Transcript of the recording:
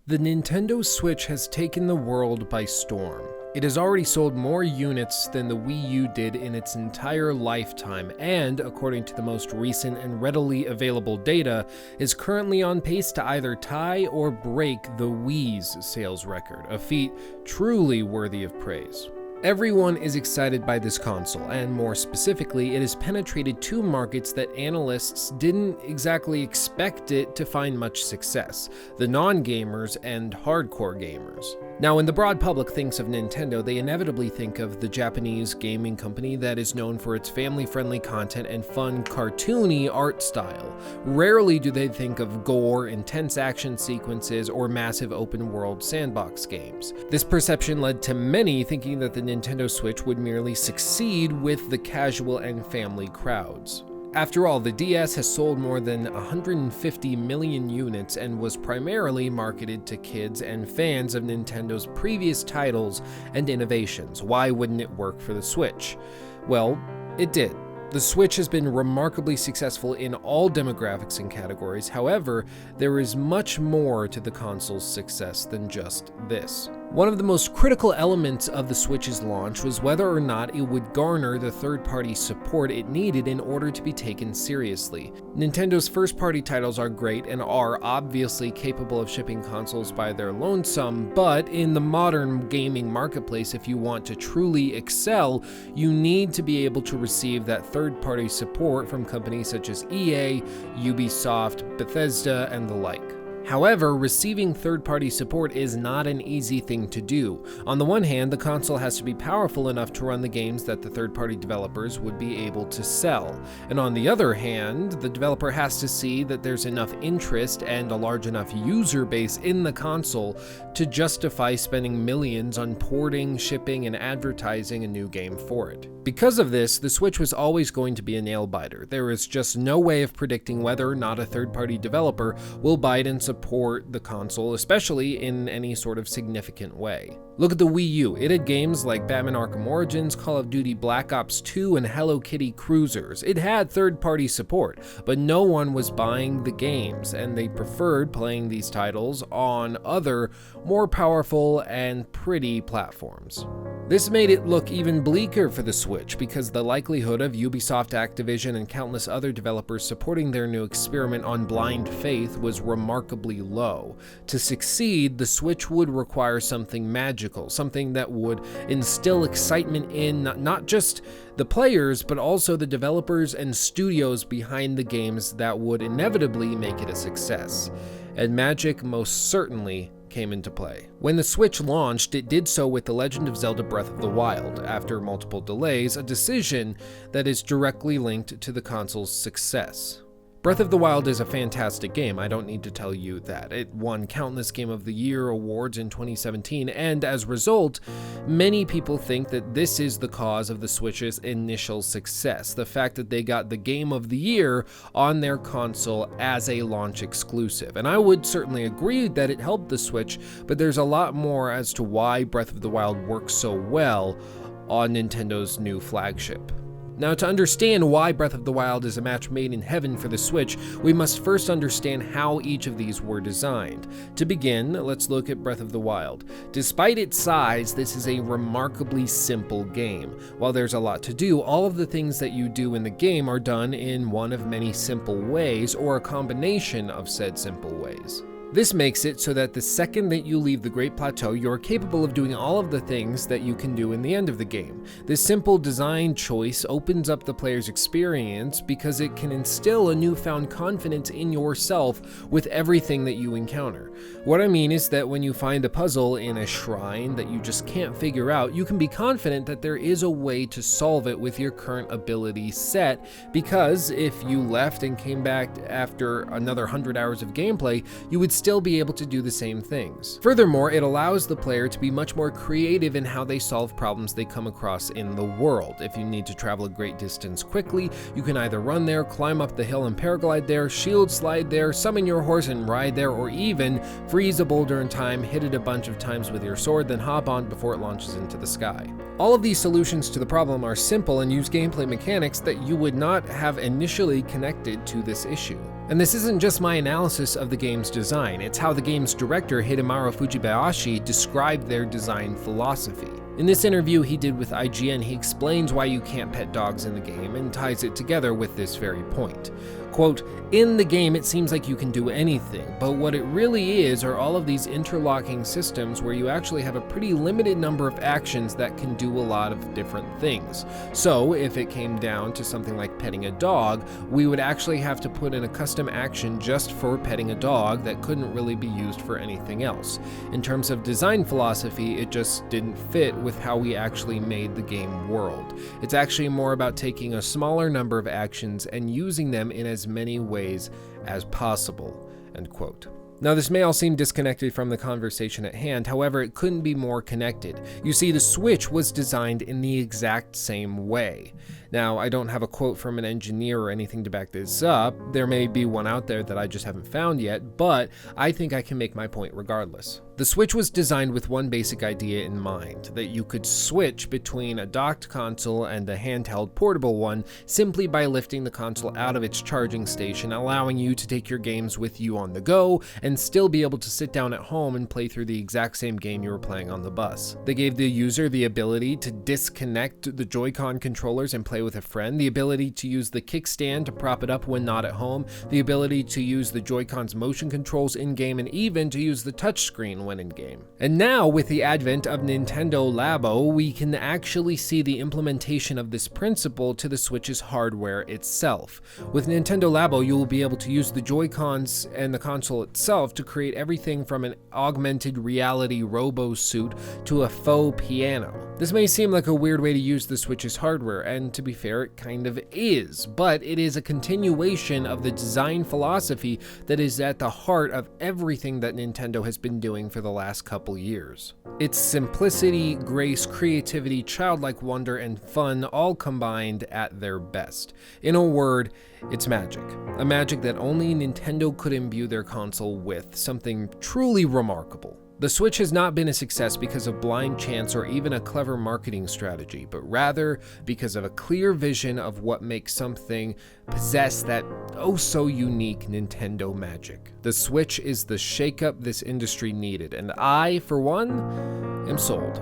The Nintendo Switch has taken the world by storm. It has already sold more units than the Wii U did in its entire lifetime, and, according to the most recent and readily available data, is currently on pace to either tie or break the Wii's sales record, a feat truly worthy of praise. Everyone is excited by this console, and more specifically, it has penetrated two markets that analysts didn't exactly expect it to find much success: the non-gamers and hardcore gamers. Now, when the broad public thinks of Nintendo, they inevitably think of the Japanese gaming company that is known for its family-friendly content and fun, cartoony art style. Rarely do they think of gore, intense action sequences, or massive open-world sandbox games. This perception led to many thinking that the Nintendo Switch would merely succeed with the casual and family crowds. After all, the DS has sold more than 150 million units and was primarily marketed to kids and fans of Nintendo's previous titles and innovations. Why wouldn't it work for the Switch? Well, it did. The Switch has been remarkably successful in all demographics and categories. However, there is much more to the console's success than just this. One of the most critical elements of the Switch's launch was whether or not it would garner the third-party support it needed in order to be taken seriously. Nintendo's first-party titles are great and are obviously capable of shipping consoles by their lonesome, but in the modern gaming marketplace, if you want to truly excel, you need to be able to receive that third-party support from companies such as EA, Ubisoft, Bethesda, and the like. However, receiving third-party support is not an easy thing to do. On the one hand, the console has to be powerful enough to run the games that the third-party developers would be able to sell. And on the other hand, the developer has to see that there's enough interest and a large enough user base in the console to justify spending millions on porting, shipping, and advertising a new game for it. Because of this, the Switch was always going to be a nail-biter. There is just no way of predicting whether or not a third-party developer will bite and support the console, especially in any sort of significant way. Look at the Wii U. It had games like Batman Arkham Origins, Call of Duty Black Ops 2, and Hello Kitty Cruisers. It had third-party support, but no one was buying the games, and they preferred playing these titles on other, more powerful and pretty platforms. This made it look even bleaker for the Switch because the likelihood of Ubisoft, Activision, and countless other developers supporting their new experiment on blind faith was remarkably low. To succeed, the Switch would require something magical, something that would instill excitement in not just the players, but also the developers and studios behind the games that would inevitably make it a success. And magic most certainly came into play. When the Switch launched, it did so with The Legend of Zelda Breath of the Wild, after multiple delays, a decision that is directly linked to the console's success. Breath of the Wild is a fantastic game, I don't need to tell you that. It won countless Game of the Year awards in 2017, and as a result, many people think that this is the cause of the Switch's initial success, the fact that they got the Game of the Year on their console as a launch exclusive. And I would certainly agree that it helped the Switch, but there's a lot more as to why Breath of the Wild works so well on Nintendo's new flagship. Now, to understand why Breath of the Wild is a match made in heaven for the Switch, we must first understand how each of these were designed. To begin, let's look at Breath of the Wild. Despite its size, this is a remarkably simple game. While there's a lot to do, all of the things that you do in the game are done in one of many simple ways, or a combination of said simple ways. This makes it so that the second that you leave the Great Plateau, you're capable of doing all of the things that you can do in the end of the game. This simple design choice opens up the player's experience because it can instill a newfound confidence in yourself with everything that you encounter. What I mean is that when you find a puzzle in a shrine that you just can't figure out, you can be confident that there is a way to solve it with your current ability set, because if you left and came back after another 100 hours of gameplay, you would still be able to do the same things. Furthermore, it allows the player to be much more creative in how they solve problems they come across in the world. If you need to travel a great distance quickly, you can either run there, climb up the hill and paraglide there, shield slide there, summon your horse and ride there, or even freeze a boulder in time, hit it a bunch of times with your sword, then hop on before it launches into the sky. All of these solutions to the problem are simple and use gameplay mechanics that you would not have initially connected to this issue. And this isn't just my analysis of the game's design, it's how the game's director Hidemaru Fujibayashi described their design philosophy. In this interview he did with IGN, he explains why you can't pet dogs in the game and ties it together with this very point. Quote, "In the game it seems like you can do anything, but what it really is are all of these interlocking systems where you actually have a pretty limited number of actions that can do a lot of different things. So if it came down to something like petting a dog, we would actually have to put in a custom action just for petting a dog that couldn't really be used for anything else. In terms of design philosophy, it just didn't fit with how we actually made the game world. It's actually more about taking a smaller number of actions and using them in as many ways as possible." End quote. Now, this may all seem disconnected from the conversation at hand, however, it couldn't be more connected. You see, the Switch was designed in the exact same way. Now, I don't have a quote from an engineer or anything to back this up. There may be one out there that I just haven't found yet, but I think I can make my point regardless. The Switch was designed with one basic idea in mind, that you could switch between a docked console and a handheld portable one simply by lifting the console out of its charging station, allowing you to take your games with you on the go and still be able to sit down at home and play through the exact same game you were playing on the bus. They gave the user the ability to disconnect the Joy-Con controllers and play with a friend, the ability to use the kickstand to prop it up when not at home, the ability to use the Joy-Con's motion controls in-game, and even to use the touchscreen when in-game. And now, with the advent of Nintendo Labo, we can actually see the implementation of this principle to the Switch's hardware itself. With Nintendo Labo, you will be able to use the Joy-Cons and the console itself to create everything from an augmented reality robo-suit to a faux piano. This may seem like a weird way to use the Switch's hardware, and to be fair, it kind of is, but it is a continuation of the design philosophy that is at the heart of everything that Nintendo has been doing for the last couple years. It's simplicity, grace, creativity, childlike wonder, and fun all combined at their best. In a word, it's magic. A magic that only Nintendo could imbue their console with, something truly remarkable. The Switch has not been a success because of blind chance or even a clever marketing strategy, but rather because of a clear vision of what makes something possess that oh so unique Nintendo magic. The Switch is the shakeup this industry needed, and I, for one, am sold.